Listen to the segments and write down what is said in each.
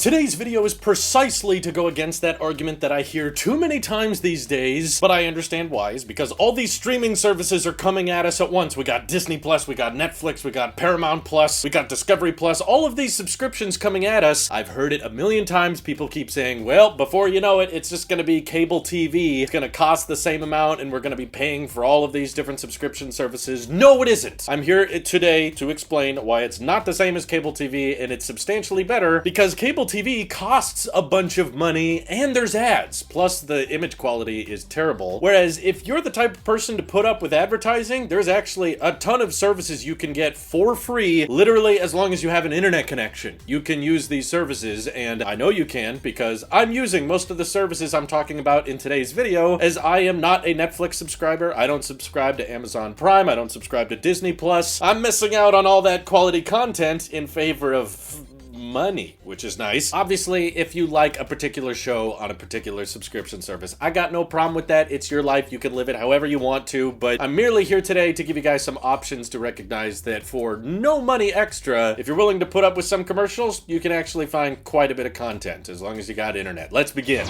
Today's video is precisely to go against that argument that I hear too many times these days, but I understand why, is because all these streaming services are coming at us at once. We got Disney Plus, we got Netflix, we got Paramount Plus, we got Discovery Plus, all of these subscriptions coming at us. I've heard it a million times. People keep saying, well, before you know it, it's just gonna be cable TV. It's gonna cost the same amount and we're gonna be paying for all of these different subscription services. No, it isn't. I'm here today to explain why it's not the same as cable TV and it's substantially better, because cable TV costs a bunch of money and there's ads, plus the image quality is terrible. Whereas if you're the type of person to put up with advertising, there's actually a ton of services you can get for free, literally as long as you have an internet connection. You can use these services, and I know you can because I'm using most of the services I'm talking about in today's video, as I am not a Netflix subscriber. I don't subscribe to Amazon Prime, I don't subscribe to Disney Plus. I'm missing out on all that quality content in favor of money, which is nice. Obviously, if you like a particular show on a particular subscription service, I got no problem with that. It's your life. You can live it however you want to, but I'm merely here today to give you guys some options to recognize that for no money extra, if you're willing to put up with some commercials, you can actually find quite a bit of content as long as you got internet. Let's begin.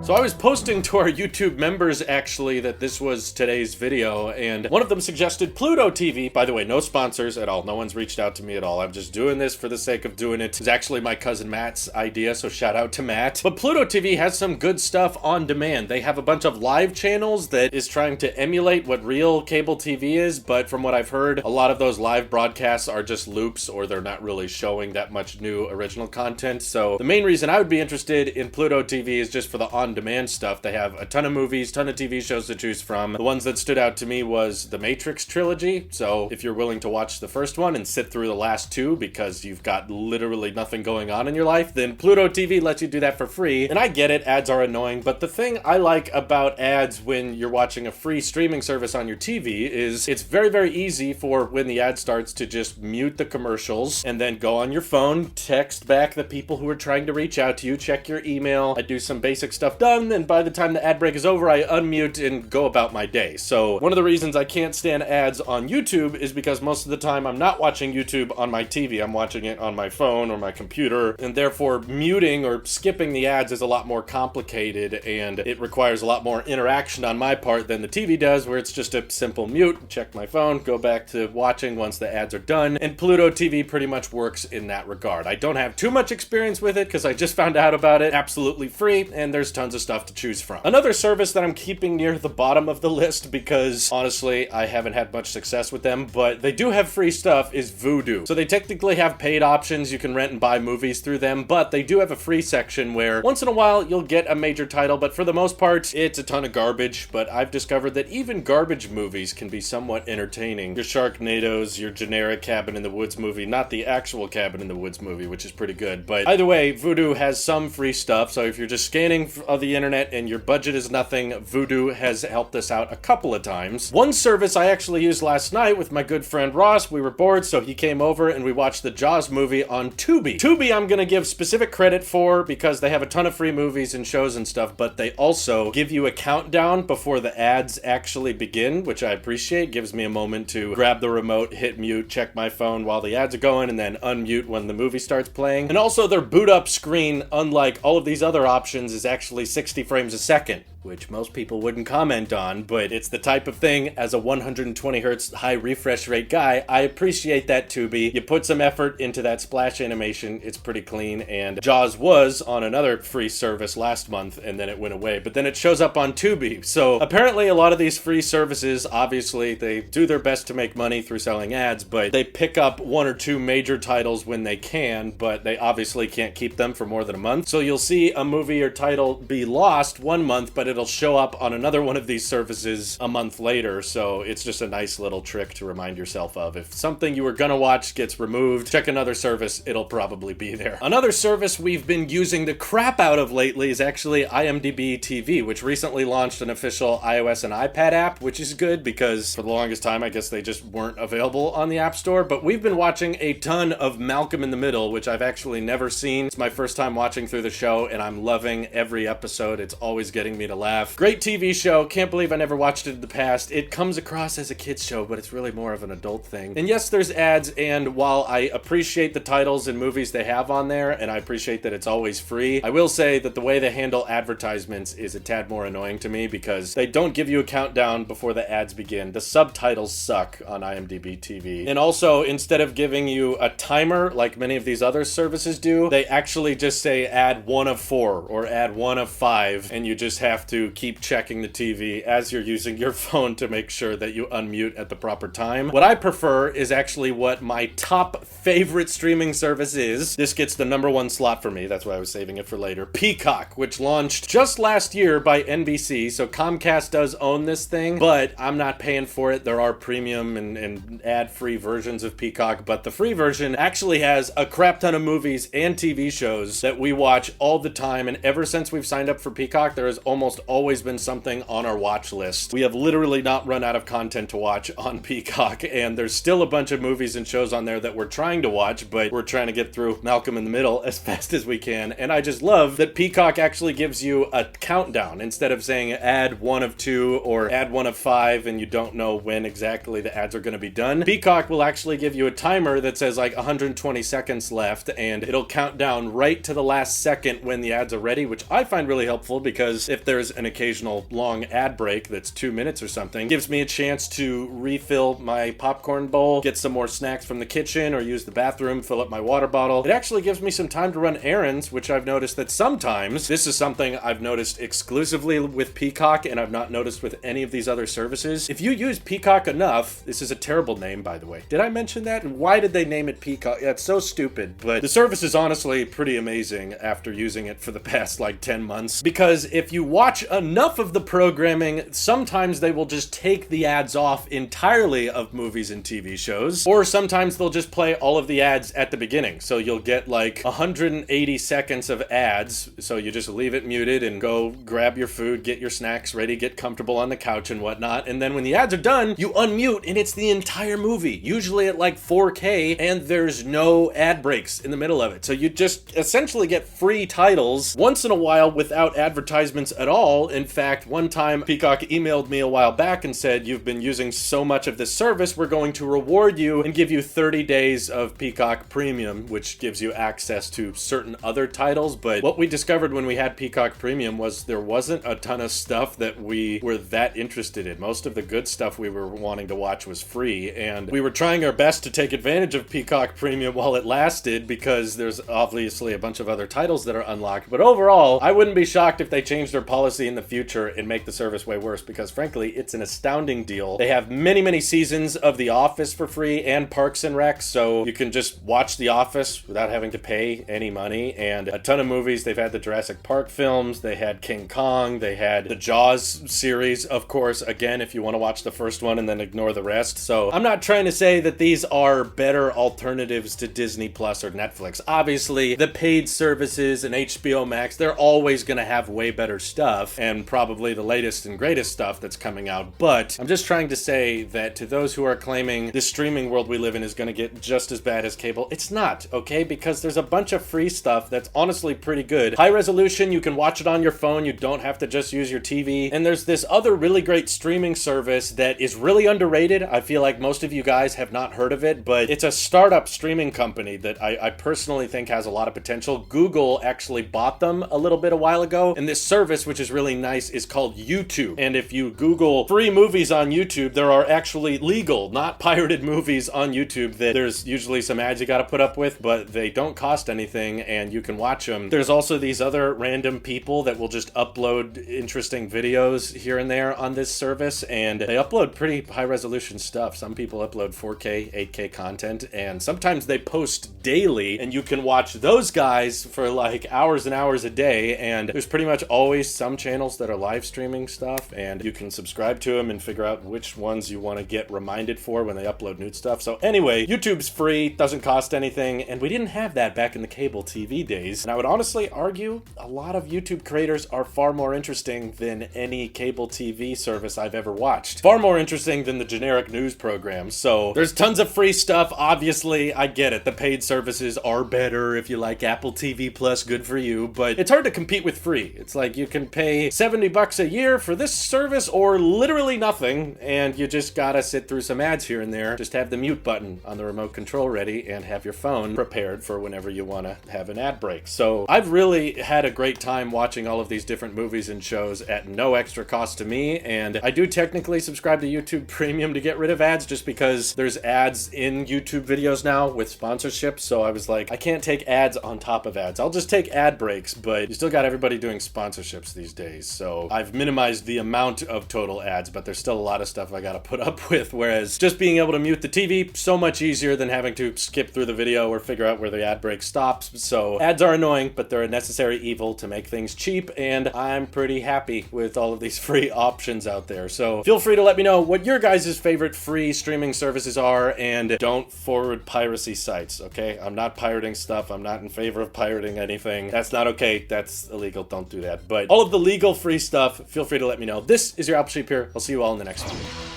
So I was posting to our YouTube members actually that this was today's video, and one of them suggested Pluto TV. By the way, no sponsors at all. No one's reached out to me at all. I'm just doing this for the sake of doing it. It's actually my cousin Matt's idea, so shout out to Matt. But Pluto TV has some good stuff on demand. They have a bunch of live channels that is trying to emulate what real cable TV is, but from what I've heard, a lot of those live broadcasts are just loops, or they're not really showing that much new original content. So the main reason I would be interested in Pluto TV is just for the on-demand stuff. They have a ton of movies, ton of TV shows to choose from. The ones that stood out to me was the Matrix trilogy. So if you're willing to watch the first one and sit through the last two because you've got literally nothing going on in your life, then Pluto TV lets you do that for free. And I get it, ads are annoying, but the thing I like about ads when you're watching a free streaming service on your TV is it's very, very easy for when the ad starts to just mute the commercials and then go on your phone, text back the people who are trying to reach out to you, check your email. I do some basic stuff done, and by the time the ad break is over, I unmute and go about my day. So one of the reasons I can't stand ads on YouTube is because most of the time I'm not watching YouTube on my TV. I'm watching it on my phone or my computer, and therefore muting or skipping the ads is a lot more complicated, and it requires a lot more interaction on my part than the TV does, where it's just a simple mute, check my phone, go back to watching once the ads are done, and Pluto TV pretty much works in that regard. I don't have too much experience with it because I just found out about it. Absolutely free, and there's tons of stuff to choose from. Another service that I'm keeping near the bottom of the list because honestly I haven't had much success with them, but they do have free stuff, is Vudu. So they technically have paid options. You can rent and buy movies through them, but they do have a free section where once in a while you'll get a major title, but for the most part it's a ton of garbage. But I've discovered that even garbage movies can be somewhat entertaining. Your Sharknadoes, your generic Cabin in the Woods movie, not the actual Cabin in the Woods movie, which is pretty good. But either way, Vudu has some free stuff, so if you're just scanning the internet and your budget is nothing, Vudu has helped us out a couple of times. One service I actually used last night with my good friend Ross. We were bored, so he came over and we watched the Jaws movie on Tubi. Tubi I'm gonna give specific credit for because they have a ton of free movies and shows and stuff, but they also give you a countdown before the ads actually begin, which I appreciate. Gives me a moment to grab the remote, hit mute, check my phone while the ads are going, and then unmute when the movie starts playing. And also their boot up screen, unlike all of these other options, is actually 60 frames a second, which most people wouldn't comment on, but it's the type of thing, as a 120 hertz high refresh rate guy, I appreciate that, Tubi. You put some effort into that splash animation, it's pretty clean, and Jaws was on another free service last month, and then it went away, but then it shows up on Tubi. So apparently a lot of these free services, obviously they do their best to make money through selling ads, but they pick up one or two major titles when they can, but they obviously can't keep them for more than a month. So you'll see a movie or title be lost one month, but it'll show up on another one of these services a month later. So it's just a nice little trick to remind yourself of. If something you were gonna watch gets removed, check another service, it'll probably be there. Another service we've been using the crap out of lately is actually IMDb TV, which recently launched an official iOS and iPad app, which is good because for the longest time I guess they just weren't available on the App Store. But we've been watching a ton of Malcolm in the Middle, which I've actually never seen. It's my first time watching through the show and I'm loving every episode. It's always getting me to laugh. Great TV show. Can't believe I never watched it in the past. It comes across as a kid's show, but it's really more of an adult thing. And yes, there's ads, and while I appreciate the titles and movies they have on there, and I appreciate that it's always free, I will say that the way they handle advertisements is a tad more annoying to me because they don't give you a countdown before the ads begin. The subtitles suck on IMDb TV. And also, instead of giving you a timer like many of these other services do, they actually just say add 1 of 4 or add 1 of 5, and you just have to keep checking the TV as you're using your phone to make sure that you unmute at the proper time. What I prefer is actually what my top favorite streaming service is. This gets the #1 slot for me, that's why I was saving it for later. Peacock, which launched just last year by NBC, so Comcast does own this thing, but I'm not paying for it. There are premium and ad-free versions of Peacock, but the free version actually has a crap ton of movies and TV shows that we watch all the time, and ever since we've signed up for Peacock, there has almost always been something on our watch list. We have literally not run out of content to watch on Peacock, and there's still a bunch of movies and shows on there that we're trying to watch, but we're trying to get through Malcolm in the Middle as fast as we can, and I just love that Peacock actually gives you a countdown instead of saying add 1 of 2 or add 1 of 5 and you don't know when exactly the ads are going to be done. Peacock will actually give you a timer that says like 120 seconds left, and it'll count down right to the last second when the ads are ready, which I find really helpful because if there's an occasional long ad break that's 2 minutes or something, it gives me a chance to refill my popcorn bowl, get some more snacks from the kitchen, or use the bathroom, fill up my water bottle. It actually gives me some time to run errands, which I've noticed that sometimes, this is something I've noticed exclusively with Peacock and I've not noticed with any of these other services. If you use Peacock enough, this is a terrible name, by the way. Did I mention that? Why did they name it Peacock? Yeah, it's so stupid, but the service is honestly pretty amazing after using it for the past like 10 months, because if you watch enough of the programming, sometimes they will just take the ads off entirely of movies and TV shows, or sometimes they'll just play all of the ads at the beginning. So you'll get like 180 seconds of ads, so you just leave it muted and go grab your food, get your snacks ready, get comfortable on the couch and whatnot, and then when the ads are done, you unmute and it's the entire movie, usually at like 4K, and there's no ad breaks in the middle of it. So you just essentially get free titles once in a while without advertisements at all. In fact, one time Peacock emailed me a while back and said, you've been using so much of this service, we're going to reward you and give you 30 days of Peacock Premium, which gives you access to certain other titles. But what we discovered when we had Peacock Premium was there wasn't a ton of stuff that we were that interested in. Most of the good stuff we were wanting to watch was free, and we were trying our best to take advantage of Peacock Premium while it lasted because there's obviously a bunch of other titles that are unlocked. But overall, I wouldn't be shocked if they change their policy in the future and make the service way worse, because frankly, it's an astounding deal. They have many seasons of The Office for free and Parks and Rec, so you can just watch The Office without having to pay any money, and a ton of movies. They've had the Jurassic Park films, they had King Kong, they had the Jaws series, of course, again, if you want to watch the first one and then ignore the rest. So I'm not trying to say that these are better alternatives to Disney Plus or Netflix. Obviously, the paid services and HBO Max, they're always going to have way better stuff, and probably the latest and greatest stuff that's coming out. But I'm just trying to say that to those who are claiming this streaming world we live in is going to get just as bad as cable, it's not, okay? Because there's a bunch of free stuff that's honestly pretty good. High resolution, you can watch it on your phone, you don't have to just use your TV. And there's this other really great streaming service that is really underrated. I feel like most of you guys have not heard of it, but it's a startup streaming company that I personally think has a lot of potential. Google actually bought them a little bit a while ago, and this service, which is really nice, is called YouTube. And if you Google free movies on YouTube, there are actually legal, not pirated movies on YouTube that there's usually some ads you gotta put up with, but they don't cost anything and you can watch them. There's also these other random people that will just upload interesting videos here and there on this service, and they upload pretty high resolution stuff. Some people upload 4K, 8K content, and sometimes they post daily, and you can watch those guys for like hours and hours a day. And there's pretty much always some channels that are live streaming stuff, and you can subscribe to them and figure out which ones you want to get reminded for when they upload new stuff. So anyway, YouTube's free, doesn't cost anything, and we didn't have that back in the cable TV days. And I would honestly argue a lot of YouTube creators are far more interesting than any cable TV service I've ever watched. Far more interesting than the generic news programs. So there's tons of free stuff. Obviously, I get it. The paid services are better. If you like Apple TV Plus, good for you. But it's hard to compete with free. It's like you can pay pay $70 a year for this service or literally nothing, and you just gotta sit through some ads here and there. Just have the mute button on the remote control ready and have your phone prepared for whenever you want to have an ad break. So I've really had a great time watching all of these different movies and shows at no extra cost to me, and I do technically subscribe to YouTube Premium to get rid of ads just because there's ads in YouTube videos now with sponsorships. So I was like, I can't take ads on top of ads. I'll just take ad breaks, but you still got everybody doing sponsorships these days. So I've minimized the amount of total ads, but there's still a lot of stuff I gotta put up with, whereas just being able to mute the TV, so much easier than having to skip through the video or figure out where the ad break stops. So ads are annoying, but they're a necessary evil to make things cheap, and I'm pretty happy with all of these free options out there. So feel free to let me know what your guys' favorite free streaming services are, and don't forward piracy sites, okay? I'm not pirating stuff. I'm not in favor of pirating anything. That's not okay. That's illegal. Don't do that. But all of the legal free stuff, feel free to let me know. This is your Apple Sheep here. I'll see you all in the next one.